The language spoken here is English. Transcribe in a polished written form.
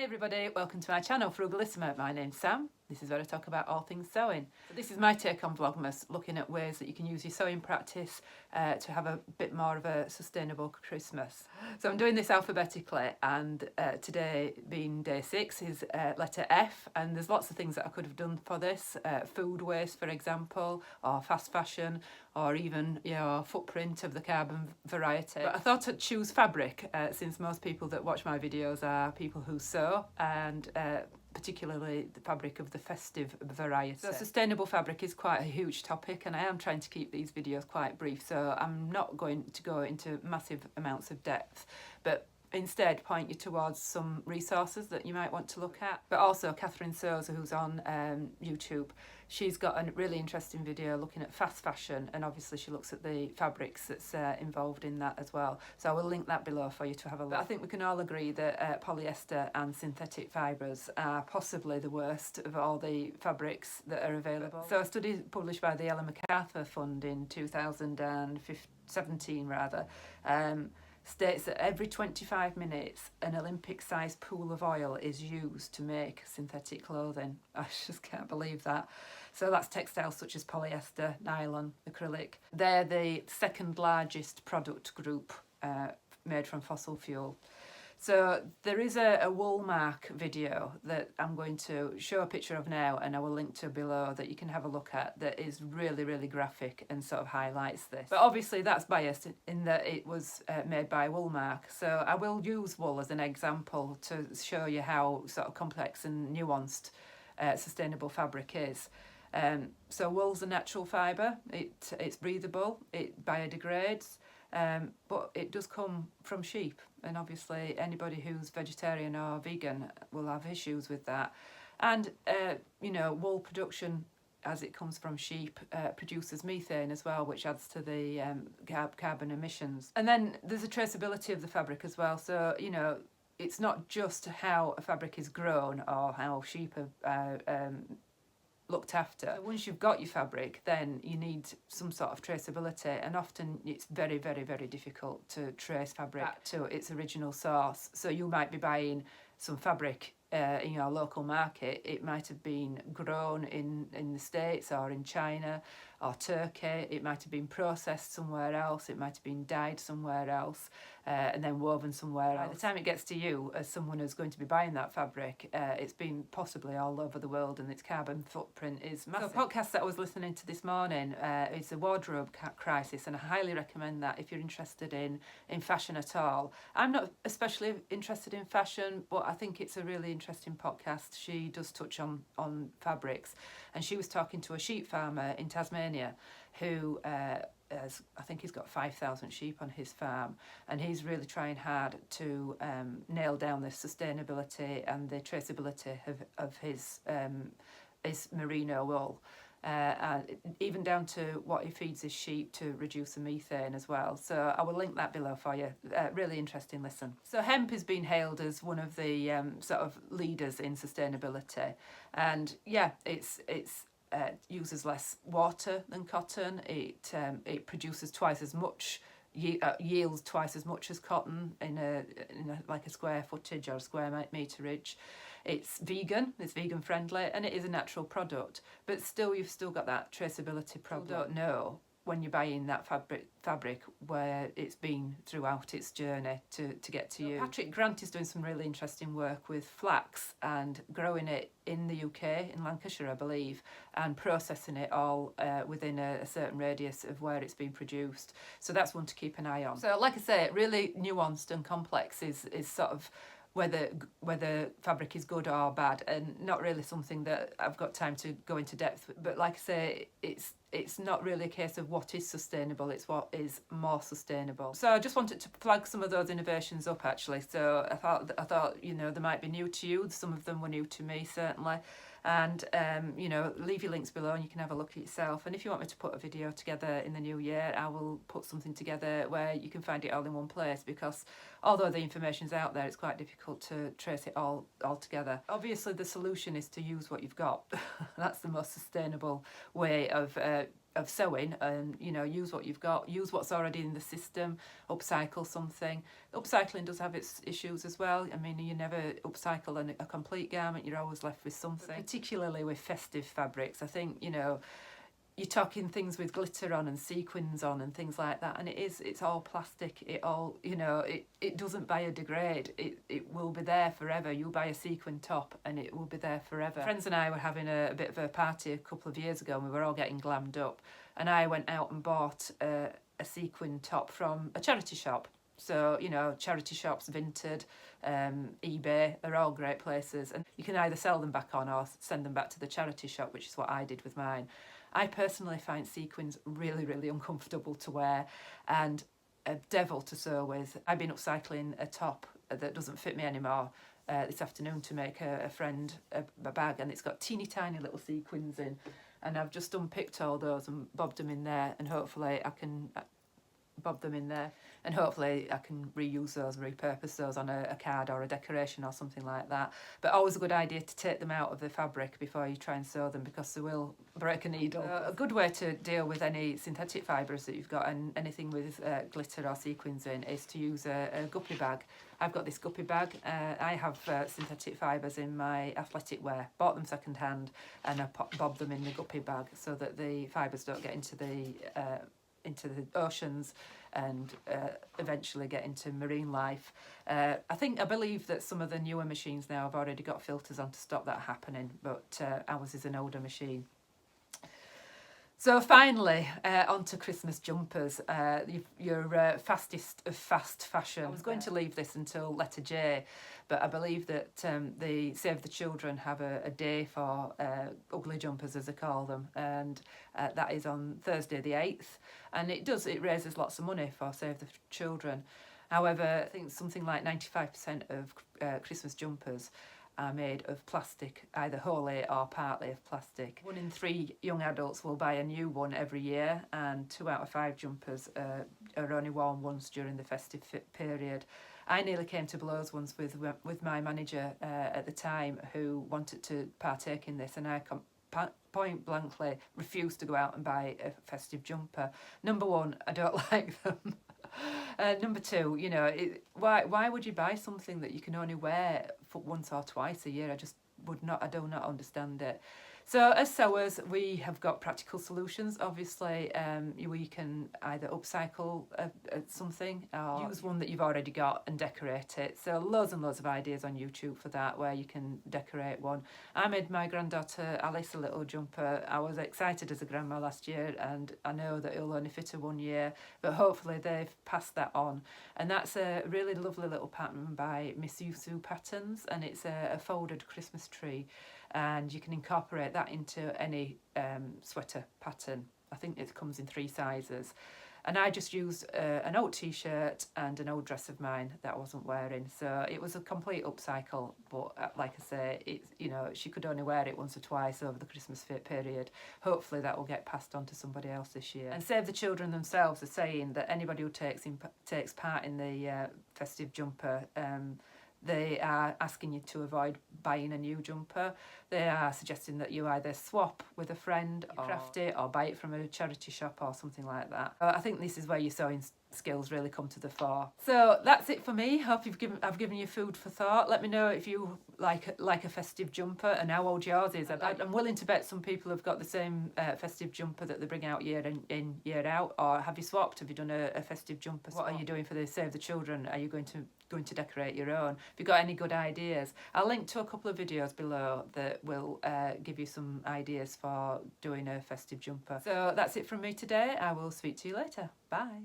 everybody, welcome to my channel Frugalisama. My name's Sam. This is where I talk about all things sewing. So this is my take on Vlogmas, looking at ways that you can use your sewing practice to have a bit more of a sustainable Christmas. So I'm doing this alphabetically, and today being day 6 is letter F, and there's lots of things that I could have done for this. Food waste, for example, or fast fashion, or even footprint of the carbon variety. But I thought I'd choose fabric, since most people that watch my videos are people who sew, and particularly the fabric of the festive variety. So sustainable fabric is quite a huge topic, and I am trying to keep these videos quite brief, so I'm not going to go into massive amounts of depth, but instead point you towards some resources that you might want to look at. But also Catherine Souza, who's on YouTube, she's got a really interesting video looking at fast fashion, and obviously she looks at the fabrics that's involved in that as well. So I will link that below for you to have a look. But I think we can all agree that polyester and synthetic fibres are possibly the worst of all the fabrics that are available. So a study published by the Ellen MacArthur Fund in 2017 rather, states that every 25 minutes an Olympic-sized pool of oil is used to make synthetic clothing. I just can't believe that. So that's textiles such as polyester, nylon, acrylic. They're the second largest product group made from fossil fuel. So there is a Woolmark video that I'm going to show a picture of now, and I will link to below, that you can have a look at, that is really, really graphic and sort of highlights this. But obviously that's biased in that it was made by Woolmark. So I will use wool as an example to show you how sort of complex and nuanced sustainable fabric is. So wool's a natural fibre, it's breathable, it biodegrades, but it does come from sheep, and obviously anybody who's vegetarian or vegan will have issues with that. And wool production, as it comes from sheep, produces methane as well, which adds to the carbon emissions. And then there's a traceability of the fabric as well, so it's not just how a fabric is grown or how sheep are looked after. Once you've got your fabric, then you need some sort of traceability, and often it's very, very, very difficult to trace fabric back to its original source. So you might be buying some fabric in your local market. It might have been grown in the States or in China or Turkey. It might have been processed somewhere else. It might have been dyed somewhere else and then woven somewhere else. By the time it gets to you as someone who's going to be buying that fabric, it's been possibly all over the world, and its carbon footprint is massive. So a podcast that I was listening to this morning is a wardrobe crisis, and I highly recommend that if you're interested in fashion at all. I'm not especially interested in fashion, but I think it's a really interesting podcast. She does touch on fabrics, and she was talking to a sheep farmer in Tasmania who I think he's got 5,000 sheep on his farm, and he's really trying hard to nail down the sustainability and the traceability of his merino wool. Even down to what he feeds his sheep to reduce the methane as well. So I will link that below for you. Really interesting listen. So hemp has been hailed as one of the sort of leaders in sustainability, and yeah, it's uses less water than cotton. It produces twice as much, yields twice as much as cotton in a like a square footage or a square meterage. It's vegan friendly, and it is a natural product, but still you've still got that traceability problem. You don't know when you're buying that fabric where it's been throughout its journey to get to you. Patrick Grant is doing some really interesting work with flax and growing it in the UK, in Lancashire I believe, and processing it all within a certain radius of where it's been produced. So that's one to keep an eye on. So like I say, really nuanced and complex is sort of whether fabric is good or bad, and not really something that I've got time to go into depth with. But like I say, it's not really a case of what is sustainable, it's what is more sustainable. So I just wanted to flag some of those innovations up actually. So I thought they might be new to you. Some of them were new to me certainly. And leave your links below and you can have a look at yourself. And if you want me to put a video together in the new year, I will put something together where you can find it all in one place, because although the information's out there, it's quite difficult to trace it all together. Obviously the solution is to use what you've got. That's the most sustainable way of of sewing, and you know, use what you've got, use what's already in the system, upcycle something. Upcycling does have its issues as well. I mean, you never upcycle a complete garment, you're always left with something. Particularly with festive fabrics, I think, you know, you're talking things with glitter on and sequins on and things like that, and it's all plastic. It all, you know, it doesn't biodegrade. It will be there forever. You'll buy a sequin top and it will be there forever. Friends and I were having a bit of a party a couple of years ago, and we were all getting glammed up, and I went out and bought a sequin top from a charity shop. So, you know, charity shops, Vinted, eBay, they're all great places, and you can either sell them back on or send them back to the charity shop, which is what I did with mine. I personally find sequins really, really uncomfortable to wear and a devil to sew with. I've been upcycling a top that doesn't fit me anymore this afternoon to make a friend a bag, and it's got teeny tiny little sequins in, and I've just unpicked all those and bobbed them in there, and hopefully I can bob them in there, and hopefully I can reuse those, repurpose those on a card or a decoration or something like that. But always a good idea to take them out of the fabric before you try and sew them, because they will break a needle. A good way to deal with any synthetic fibres that you've got and anything with glitter or sequins in is to use a guppy bag. I've got this guppy bag. I have synthetic fibres in my athletic wear, bought them second hand, and I bob them in the guppy bag so that the fibres don't get into the oceans and eventually get into marine life. I believe that some of the newer machines now have already got filters on to stop that happening, but ours is an older machine. So finally, on to Christmas jumpers, your fastest of fast fashion. I was going to leave this until letter J, but I believe that the Save the Children have a day for ugly jumpers, as they call them, and that is on Thursday the 8th, and it raises lots of money for Save the Children. However, I think something like 95% of Christmas jumpers are made of plastic, either wholly or partly of plastic. 1 in 3 young adults will buy a new one every year, and 2 out of 5 jumpers are only worn once during the festive period. I nearly came to blows once with my manager at the time, who wanted to partake in this, and I point blankly refused to go out and buy a festive jumper. Number one, I don't like them. Number two, you know, why would you buy something that you can only wear for once or twice a year? I do not understand it. So as sewers, we have got practical solutions. Obviously, we can either upcycle something or use one that you've already got and decorate it. So loads and loads of ideas on YouTube for that, where you can decorate one. I made my granddaughter Alice a little jumper. I was excited as a grandma last year, and I know that it'll only fit her 1 year, but hopefully they've passed that on. And that's a really lovely little pattern by Miss Yusu Patterns, and it's a folded Christmas tree, and you can incorporate that into any sweater pattern. I think it comes in 3 sizes. And I just used an old t-shirt and an old dress of mine that I wasn't wearing, so it was a complete upcycle. But like I say, you know, she could only wear it once or twice over the Christmas period. Hopefully that will get passed on to somebody else this year. And Save the Children themselves are saying that anybody who takes part in the festive jumper, they are asking you to avoid buying a new jumper. They are suggesting that you either swap with a friend, or craft it, or buy it from a charity shop or something like that. I think this is where your sewing skills really come to the fore. So that's it for me. Hope I've given you food for thought. Let me know if you like a festive jumper and how old yours is. I'm willing to bet some people have got the same festive jumper that they bring out year in, year out. Or have you swapped? Have you done a festive jumper swap? What are you doing for the Save the Children? Are you going to decorate your own? Have you got any good ideas? I'll link to a couple of videos below that will give you some ideas for doing a festive jumper. So that's it from me today. I will speak to you later. Bye.